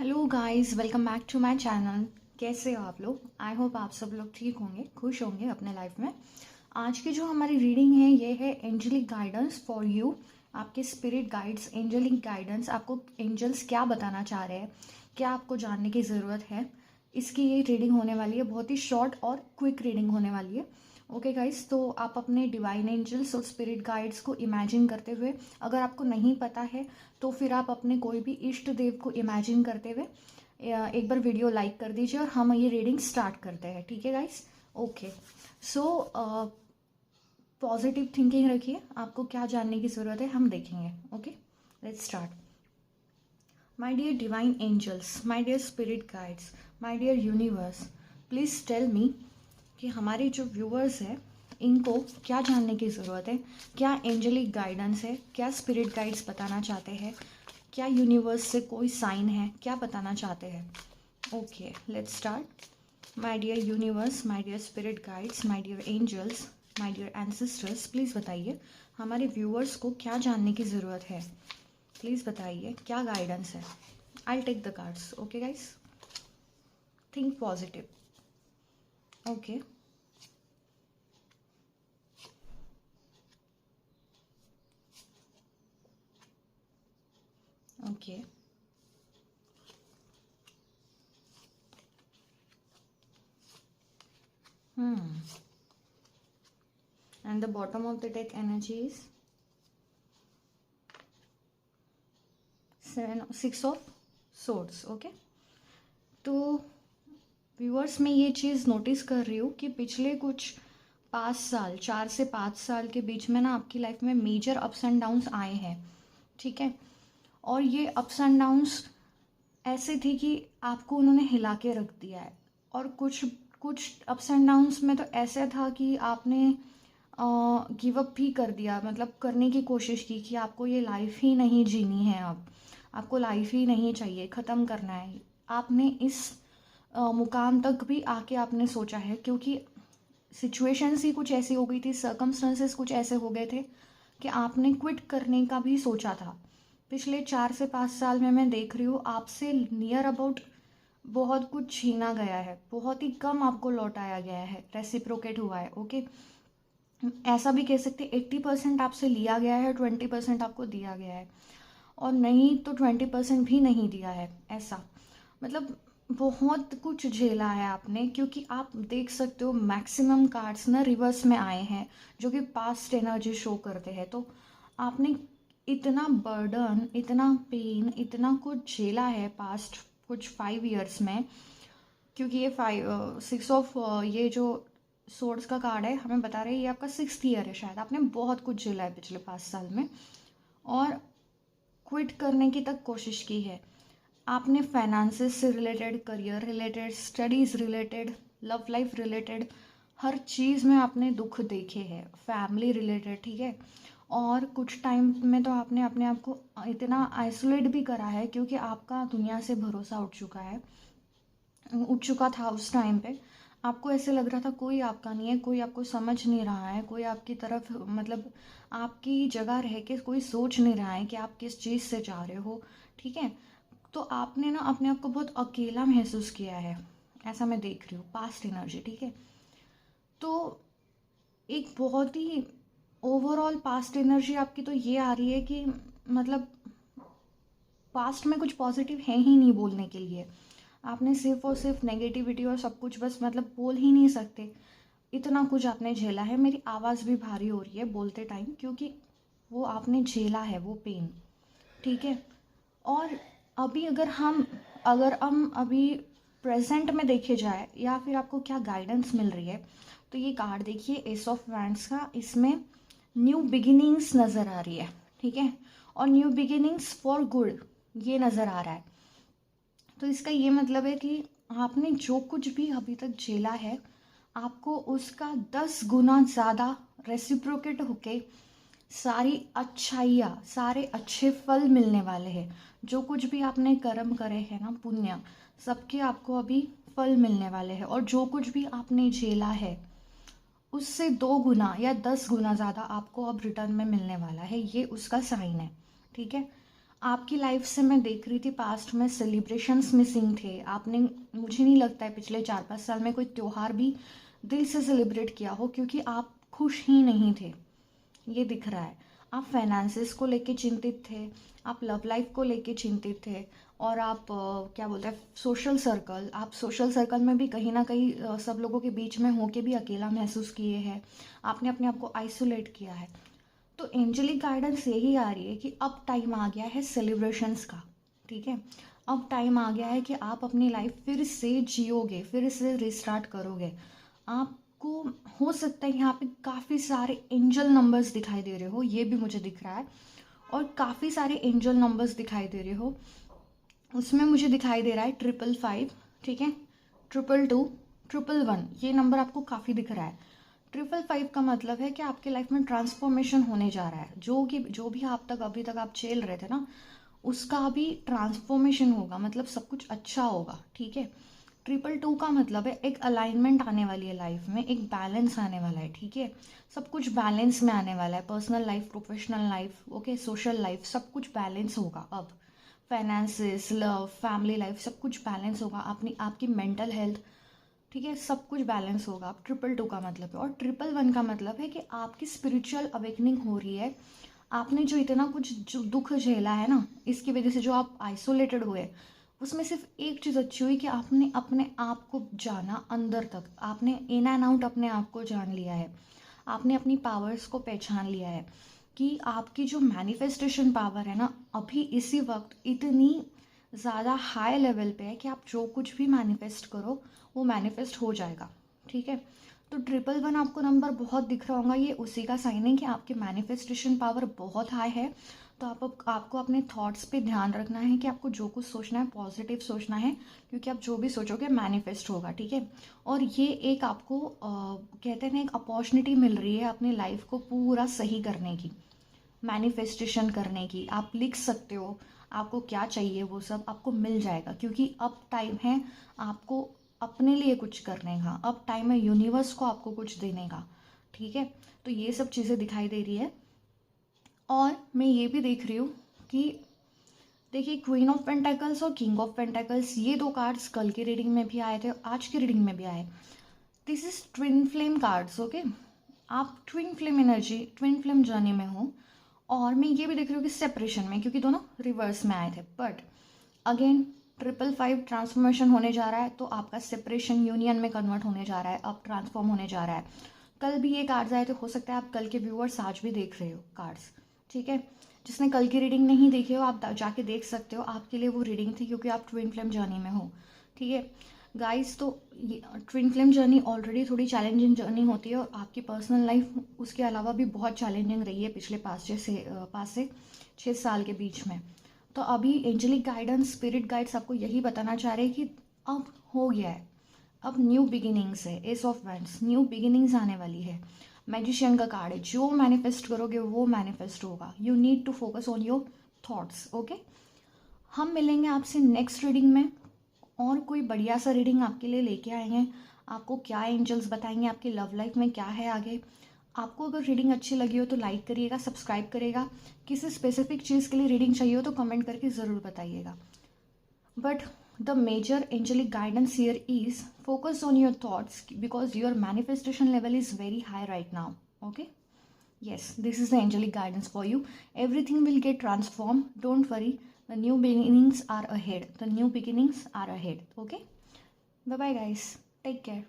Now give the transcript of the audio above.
Hello guys, welcome back to my channel. कैसे हो आप लोग? आई होप आप सब लोग ठीक होंगे, खुश होंगे अपने लाइफ में। आज की जो हमारी रीडिंग है ये है एंजलिक गाइडेंस फॉर यू। आपके स्पिरिट गाइड्स, एंजलिक गाइडेंस, आपको एंजल्स क्या बताना चाह रहे हैं, क्या आपको जानने की ज़रूरत है, इसकी ये रीडिंग होने वाली है। बहुत ही शॉर्ट और क्विक रीडिंग होने वाली है। ओके गाइस, तो आप अपने डिवाइन एंजल्स और स्पिरिट गाइड्स को इमेजिन करते हुए, अगर आपको नहीं पता है तो फिर आप अपने कोई भी इष्ट देव को इमेजिन करते हुए एक बार वीडियो लाइक कर दीजिए और हम ये रीडिंग स्टार्ट करते हैं। ठीक है guys? Okay. So positive thinking रखिए। आपको क्या जानने की ज़रूरत है हम देखेंगे। Okay, let's start. My dear divine angels, my dear spirit guides, my dear universe, please tell me कि हमारे जो व्यूअर्स हैं इनको क्या जानने की ज़रूरत है, क्या एंजलिक गाइडेंस है, क्या स्पिरिट गाइड्स बताना चाहते हैं, क्या यूनिवर्स से कोई साइन है, क्या बताना चाहते हैं। Okay, let's start. My dear universe, my dear spirit guides, my dear angels, my dear ancestors, please बताइए हमारे व्यूअर्स को क्या जानने की ज़रूरत है। प्लीज़ बताइए क्या गाइडेंस है। I take the cards. Okay guys, think positive. Okay, okay, and the bottom of the deck energy is six of swords. Okay, तो व्यूअर्स मैं ये चीज़ नोटिस कर रही हूँ कि पिछले कुछ 5 साल, 4 से 5 साल के बीच में ना आपकी लाइफ में मेजर अप्स एंड डाउन्स आए हैं। ठीक है, और ये अप्स एंड डाउन्स ऐसे थे कि आपको उन्होंने हिला के रख दिया है। और कुछ कुछ अप्स एंड डाउन्स में तो ऐसा था कि आपने गिव अप भी कर दिया, मतलब करने की कोशिश की कि आपको ये लाइफ ही नहीं जीनी है, अब आपको लाइफ ही नहीं चाहिए, ख़त्म करना है। आपने इस मुकाम तक भी आके आपने सोचा है, क्योंकि सिचुएशंस ही कुछ ऐसी हो गई थी, सर्कमस्टेंसेस कुछ ऐसे हो गए थे कि आपने क्विट करने का भी सोचा था। पिछले 4 से 5 साल में मैं देख रही हूँ आपसे नियर अबाउट बहुत कुछ छीना गया है, बहुत ही कम आपको लौटाया गया है, रेसिप्रोकेट हुआ है। ओके, ऐसा भी कह सकते 80% आपसे लिया गया है, 20% आपको दिया गया है, और नहीं तो 20% भी नहीं दिया है। ऐसा मतलब बहुत कुछ झेला है आपने, क्योंकि आप देख सकते हो मैक्सिमम कार्ड्स ना रिवर्स में आए हैं जो कि पास्ट एनर्जी शो करते हैं। तो आपने इतना बर्डन, इतना पेन, इतना कुछ झेला है पास्ट कुछ 5 ईयर्स में, क्योंकि ये 6 ऑफ ये जो सोर्ड्स का कार्ड है हमें बता रहे हैं ये आपका 6th ईयर है। शायद आपने बहुत कुछ झेला है पिछले 5 साल में, और क्विट करने की तक कोशिश की है आपने। फाइनेंसेस से related, career related, studies related, love life related, हर चीज़ में आपने दुख देखे हैं, फैमिली रिलेटेड। ठीक है, और कुछ टाइम में तो आपने अपने आप को इतना आइसोलेट भी करा है, क्योंकि आपका दुनिया से भरोसा उठ चुका था उस टाइम पे। आपको ऐसे लग रहा था कोई आपका नहीं है, कोई आपको समझ नहीं रहा है, कोई आपकी तरफ मतलब आपकी जगह रह के कोई सोच नहीं रहा है कि आप किस चीज़ से जा रहे हो। ठीक है, तो आपने ना अपने आप को बहुत अकेला महसूस किया है, ऐसा मैं देख रही हूँ पास्ट एनर्जी। ठीक है, तो एक बहुत ही ओवरऑल पास्ट एनर्जी आपकी तो ये आ रही है कि मतलब पास्ट में कुछ पॉजिटिव है ही नहीं बोलने के लिए। आपने सिर्फ और सिर्फ नेगेटिविटी और सब कुछ बस मतलब बोल ही नहीं सकते, इतना कुछ आपने झेला है। मेरी आवाज़ भी भारी हो रही है बोलते टाइम, क्योंकि वो आपने झेला है वो पेन। ठीक है, और अभी अगर हम अभी प्रेजेंट में देखे जाए, या फिर आपको क्या गाइडेंस मिल रही है, तो ये कार्ड देखिए एस ऑफ वैंड्स का, इसमें न्यू बिगिनिंग्स नज़र आ रही है। ठीक है, और न्यू बिगिनिंग्स फॉर गुड ये नज़र आ रहा है। तो इसका ये मतलब है कि आपने जो कुछ भी अभी तक झेला है, आपको उसका 10 गुना ज़्यादा रेसिप्रोकेट होके सारी अच्छाइयाँ, सारे अच्छे फल मिलने वाले हैं। जो कुछ भी आपने कर्म करे हैं ना, पुण्य, सबके आपको अभी फल मिलने वाले हैं। और जो कुछ भी आपने झेला है उससे 2 गुना या 10 गुना ज़्यादा आपको अब रिटर्न में मिलने वाला है, ये उसका साइन है। ठीक है, आपकी लाइफ से मैं देख रही थी पास्ट में सेलिब्रेशंस मिसिंग थे। आपने, मुझे नहीं लगता है पिछले 4-5 साल में कोई त्यौहार भी दिल से सेलिब्रेट किया हो, क्योंकि आप खुश ही नहीं थे, ये दिख रहा है। आप फाइनेंसेस को लेके चिंतित थे, आप लव लाइफ को लेके चिंतित थे, और आप क्या बोलते हैं, आप सोशल सर्कल में भी कहीं ना कहीं सब लोगों के बीच में होके भी अकेला महसूस किए हैं। आपने अपने आप को आइसोलेट किया है। तो एंजेलिक गाइडेंस यही आ रही है कि अब टाइम आ गया है सेलिब्रेशंस का। ठीक है, अब टाइम आ गया है कि आप अपनी लाइफ फिर से जियोगे, फिर से रिस्टार्ट करोगे। आपको हो सकता है यहाँ पे काफ़ी सारे एंजल नंबर्स दिखाई दे रहे हो, ये भी मुझे दिख रहा है, और काफ़ी सारे एंजल नंबर्स दिखाई दे रहे हो। उसमें मुझे दिखाई दे रहा है 555, ठीक है, 222, 111, ये नंबर आपको काफ़ी दिख रहा है। 555 का मतलब है कि आपके लाइफ में ट्रांसफॉर्मेशन होने जा रहा है। जो भी अभी तक आप झेल रहे थे ना, उसका अभी ट्रांसफॉर्मेशन होगा, मतलब सब कुछ अच्छा होगा। ठीक है, 222 का मतलब है एक अलाइनमेंट आने वाली है लाइफ में, एक बैलेंस आने वाला है। ठीक है, सब कुछ बैलेंस में आने वाला है, personal life, professional life, okay, social life, सब कुछ बैलेंस होगा। अब फाइनेंसेस, लव, फैमिली लाइफ, सब कुछ बैलेंस होगा। आपकी मेंटल हेल्थ, ठीक है, सब कुछ बैलेंस होगा। अब 222 का मतलब है, और 111 का मतलब है कि आपकी स्पिरिचुअल अवेकनिंग हो रही है। आपने जो इतना कुछ जो दुख झेला है ना, इसकी वजह से जो आप आइसोलेटेड हुए, उसमें सिर्फ एक चीज़ अच्छी हुई कि आपने अपने आप को जाना अंदर तक। आपने इन एंड आउट अपने आप को जान लिया है। आपने अपनी पावर्स को पहचान लिया है कि आपकी जो मैनिफेस्टेशन पावर है ना, अभी इसी वक्त इतनी ज़्यादा हाई लेवल पे है कि आप जो कुछ भी मैनिफेस्ट करो वो मैनिफेस्ट हो जाएगा। ठीक है, तो 111 आपको नंबर बहुत दिख रहा होगा, ये उसी का साइन है कि आपकी मैनिफेस्टेशन पावर बहुत हाई है। तो आपको अपने थॉट्स पे ध्यान रखना है कि आपको जो कुछ सोचना है पॉजिटिव सोचना है, क्योंकि आप जो भी सोचोगे मैनिफेस्ट होगा। ठीक है, और ये एक आपको कहते हैं ना, एक अपॉर्चुनिटी मिल रही है अपनी लाइफ को पूरा सही करने की, मैनिफेस्टेशन करने की। आप लिख सकते हो आपको क्या चाहिए, वो सब आपको मिल जाएगा, क्योंकि अब टाइम है आपको अपने लिए कुछ करने का, अब टाइम है यूनिवर्स को आपको कुछ देने का। ठीक है, तो ये सब चीज़ें दिखाई दे रही है। और मैं ये भी देख रही हूँ कि देखिए, क्वीन ऑफ पेंटाकल्स और किंग ऑफ पेंटाकल्स, ये दो कार्ड्स कल की रीडिंग में भी आए थे, आज की रीडिंग में भी आए। This is twin flame cards, okay. आप twin flame energy, twin flame journey में हो, और मैं ये भी देख रही हूँ कि सेपरेशन में, क्योंकि दोनों रिवर्स में आए थे। बट अगेन 555 ट्रांसफॉर्मेशन होने जा रहा है, तो आपका सेपरेशन यूनियन में कन्वर्ट होने जा रहा है, अब ट्रांसफॉर्म होने जा रहा है। कल भी ये कार्ड्स आए, तो हो सकता है आप कल के व्यूअर्स आज भी देख रहे हो कार्ड्स। ठीक है, जिसने कल की रीडिंग नहीं देखी हो आप जाके देख सकते हो, आपके लिए वो रीडिंग थी, क्योंकि आप ट्विन फ्लेम जर्नी में हो। ठीक है गाइस, तो ये ट्विन फ्लेम जर्नी ऑलरेडी थोड़ी चैलेंजिंग जर्नी होती है, और आपकी पर्सनल लाइफ उसके अलावा भी बहुत चैलेंजिंग रही है पिछले 5 से 6 साल के बीच में। तो अभी एंजेलिक गाइडेंस, स्पिरिट गाइड्स आपको यही बताना चाह रहे हैं कि अब हो गया है, अब न्यू बिगिनिंग्स है। S of wands, new beginnings आने वाली है। मैजिशियन का कार्ड है, जो मैनिफेस्ट करोगे वो मैनिफेस्ट होगा। You need to focus on your thoughts, okay. हम मिलेंगे आपसे नेक्स्ट रीडिंग में, और कोई बढ़िया सा रीडिंग आपके लिए लेके आएंगे। आपको क्या एंजल्स बताएंगे, आपकी लव लाइफ में क्या है आगे। आपको अगर रीडिंग अच्छी लगी हो तो लाइक करिएगा, सब्सक्राइब करिएगा। किसी स्पेसिफिक चीज़ के लिए रीडिंग चाहिए हो तो कमेंट करके ज़रूर बताइएगा। But the major angelic guidance here is focus on your thoughts, because your manifestation level is very high right now. Okay, yes, this is the angelic guidance for you. Everything will get transformed, don't worry. The new beginnings are ahead, the new beginnings are ahead. Okay, bye bye guys, take care.